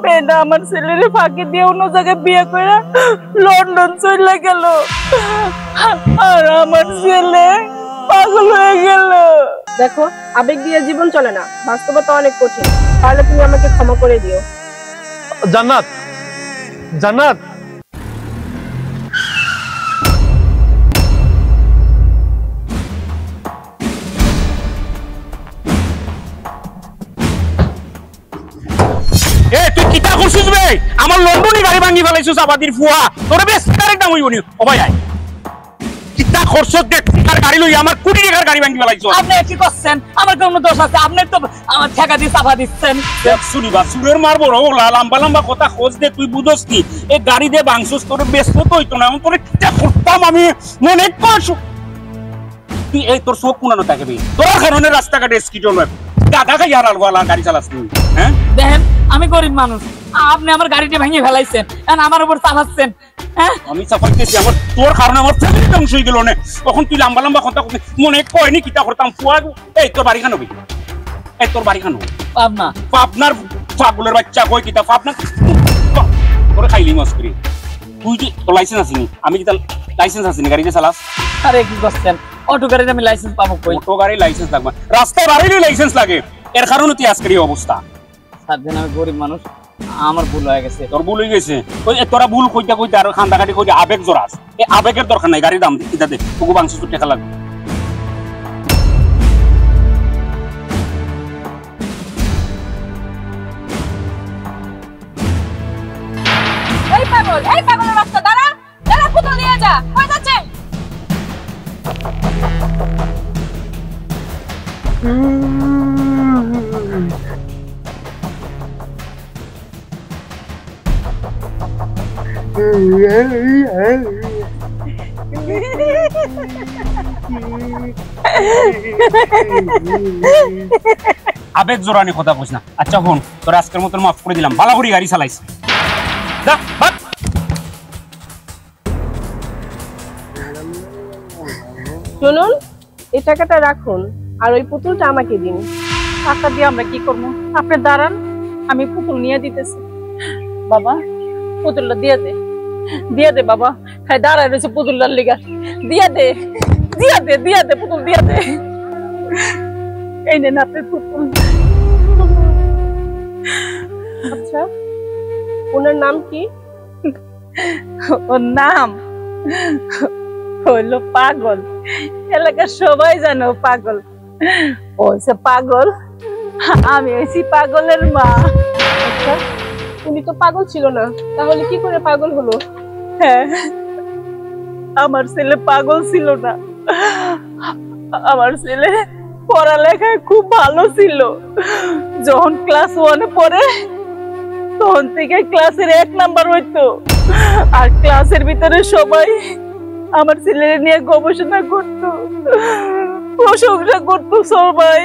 মেয়েটা আমার ছেলের ফাঁকি দিয়ে অন্য জায়গায় বিয়ে করে লন্ডন চলে গেল, আর আমার ছেলে পাগল হয়ে গেল। দেখো, আবেগ দিয়ে জীবন চলে না, বাস্তবতা অনেক কঠিন। তাহলে তুমি আমাকে ক্ষমা করে দিও। জান্নাত, জান্নাত, তুই কিতা করছিস বে? আমার লন্ডনে গাড়ি ভাঙি ফেলাইছিস আবাদির ফুয়া, তোর বেশ কারেক্ট নাম হইবনি। ও ভাই আয়, কিতা করছস দেখ, কার গাড়ি লই আমার কোটি টাকার গাড়ি ভাঙি ফেলাইছস। আপনি কি করছেন? আমার কোনো দোষ আছে? আপনি তো আমার ঠেকা দিয়ে চাপা দিচ্ছেন। দেখ শুনিবা সুরের মার বড় লম্বা লম্বা কথা খোঁজ দে, তুই বুঝস কি এই গাড়ি দিয়ে ভাঙছস, তোর বেশ তো হইতো না। তোর কিতা করতাম আমি মনে করছ। তুই এই তোর চোখ কোনানো থাকবি, তোর কারণে রাস্তাঘাটে স্কিট নয় গাধা খাই আর গাড়ি চালাস তুই। হ্যাঁ দেখেন, আমি গরিব মানুষ, আপনি আমার গাড়িটা ভেঙে ফেলাইছেন, আমার উপর চালাচ্ছেন। আমি চাপাইতেছি, আমার তোর কারণে আমার ফ্যামিলি ধ্বংস হয়ে গেল না। তখন তুই লম্বা লম্বা কথা মনে কয়নি কিতা করতাম ফুয়া। এই তোর বাড়ি খানো, এই তোর বাড়ি খানো পাবনা। পাবনার পাগলের বাচ্চা কই কিতা পাবনা তোরে খাইলি মাছ করি। তুই কি তোর লাইসেন্স আসেনি? আমি কি তার লাইসেন্স আসেনি গাড়িতে চালাস? আরে কি করছেন, অটো গাড়ির আমি লাইসেন্স পাবো কই? অটো গাড়ি লাইসেন্স লাগবে, রাস্তায় বাড়িরই লাইসেন্স লাগে। এর কারণে তুই আজকের এই অবস্থা। স্যার দেন, আমি গরিব মানুষ, আমার ভুল হয়ে গেছে। তোর ভুল হয়ে গেছে, ওই তোরা ভুল কইতে কইতে আর খান্দাকাটি কইতে আবেগ জোরাস। এই আবেগের দরকার নাই, গাড়ির দাম কিতা দে, তোকে বাংশো টাকা লাগবে। এই পাগল, এই পাগলের বাচ্চা, দাঁড়া দাঁড়া, পুতুল নিয়ে যা। কই যাচ্ছে? আবেগ জোরানি কথা কইস না। আচ্ছা ফোন তোর আজকের মতন মাফ করে দিলাম, ভালো করে গাড়ি চালাইস। যা বাদ। শুনুন, এই টাকাটা রাখুন আর ওই পুতুলটা আমাকে দিন। টাকা দিয়ে আমরা কি করবো? আপনি দাঁড়ান, আমি পুতুল নিয়ে দিতেছি। বাবা, পুতুলটা দিয়ে দে, দিয়ে দে বাবা। হ্যাঁ, দাঁড়ায় রয়েছে পুতুলটার লিগা। দিয়ে দে, দিয়ে দে, দিয়ে দে, পুতুল দিয়ে দে। এই নেন আপনার পুতুল। আচ্ছা, ওনার নাম কি? ওর নাম হইলো পাগল। এলাকার সবাই জানে ও পাগল। ও হচ্ছে পাগল, আমি হয়েছি পাগলের মা। আচ্ছা, উনি তো পাগল ছিল না, তাহলে কি করে পাগল হলো? হ্যাঁ, আমার ছেলে পাগল ছিল না। আমার ছেলে পড়ালেখায় খুব ভালো ছিল। যখন ক্লাস 1-এ পড়ে তখন থেকে ক্লাসের 1 নাম্বার হইতো। আর ক্লাসের ভিতরে সবাই আমার ছেলের নিয়ে গবেষণা করতো, প্রশংসা করতো সবাই।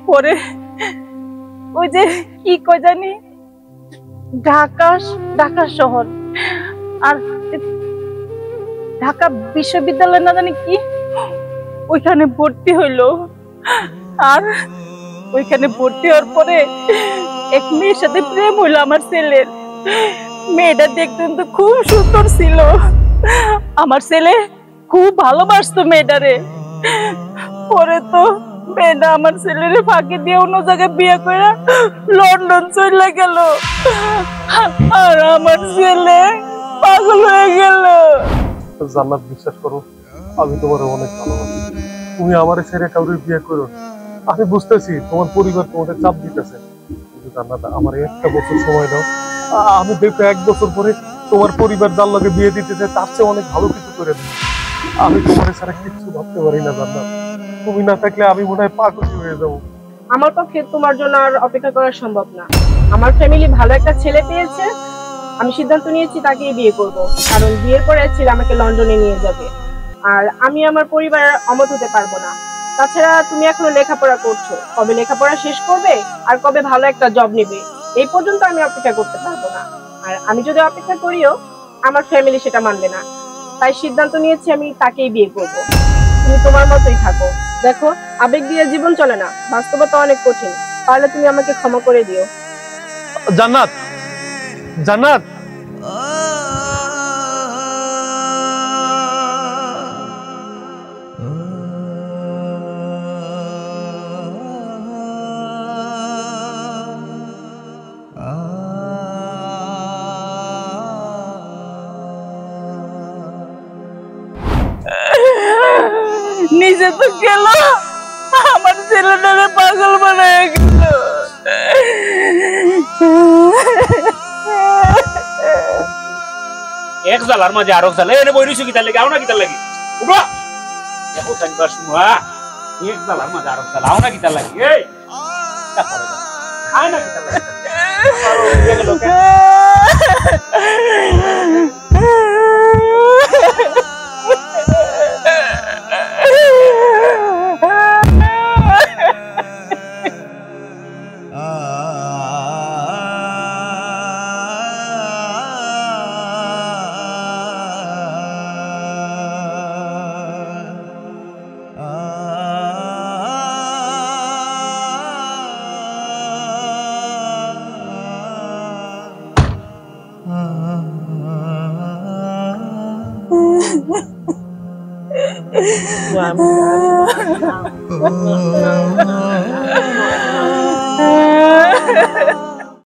পরে ওই যে কি কই জানি, ঢাকা শহর আর ঢাকা বিশ্ববিদ্যালয় না জানি কি, ওইখানে ভর্তি হইলো। আর ওইখানে ভর্তি হওয়ার পরে এক মেয়ের সাথে প্রেম হইলো আমার ছেলের। মেয়েটা দেখতেন তো খুব সুন্দর ছিল। আমার ছেলে খুব ভালোবাসতো মেয়েটারে। পরে তো মেয়েটা আমার ছেলের ফাঁকি দিয়ে অন্য জায়গায় বিয়ে করে লন্ডন চলে গেল, আর আমার ছেলে পাগল হয়ে গেল। জান্নাত, বিশ্বাস করো, আমি তোমার অনেক ভালোবাসি। তুমি আমার ছেড়ে কাউরে বিয়ে করো। আমি বুঝতেছি তোমার পরিবার তোমাদের চাপ দিতেছে, কিন্তু জান্নাত, আমার একটা বছর সময় দাও। আমি দেখো 1 বছর পরে তোমার পরিবার যার লগে বিয়ে দিতেছে তার চেয়ে অনেক ভালো কিছু করে দেবে। আমি তোমার ছাড়া কিচ্ছু ভাবতে পারি না জান্নাত। তুমি না থাকলে আমি মনে হয় পাগল হয়ে যাবো। আমার পক্ষে তোমার জন্য আর অপেক্ষা করা সম্ভব না। আমার ফ্যামিলি ভালো একটা ছেলে পেয়েছে, আমি সিদ্ধান্ত নিয়েছি তাকেই বিয়ে করব। কারণ বিয়ের পরে ছেলে আমাকে লন্ডনে নিয়ে যাবে, আর আমি আমার পরিবারের অমত হতে পারবো না। তাছাড়া তুমি এখনো লেখাপড়া করছো, কবে লেখাপড়া শেষ করবে আর কবে ভালো একটা জব নেবে, এই পর্যন্ত আমি অপেক্ষা করতে পারবো না। আর আমি যদি অপেক্ষা করিও, আমার ফ্যামিলি সেটা মানবে না। তাই সিদ্ধান্ত নিয়েছি আমি তাকেই বিয়ে করব। তুমি তোমার মতোই থাকো। দেখো, আবেগ দিয়ে জীবন চলে না, বাস্তবতা অনেক কঠিন। তাহলে তুমি আমাকে ক্ষমা করে দিও। জান্নাত, জান্নাত নিজে তো গেল, আমার ছেলেটারে পাগল বানায় গেল। এক জালার মাঝে আরো জালে এনে বই রইছো কিতার লাগি আও না কিতার লাগি উঠো দেখো সাইবার শুনুয়া এক জালার মাঝে আরো জাল আও না কিতার লাগি এই খায় না কিতার লাগি আমি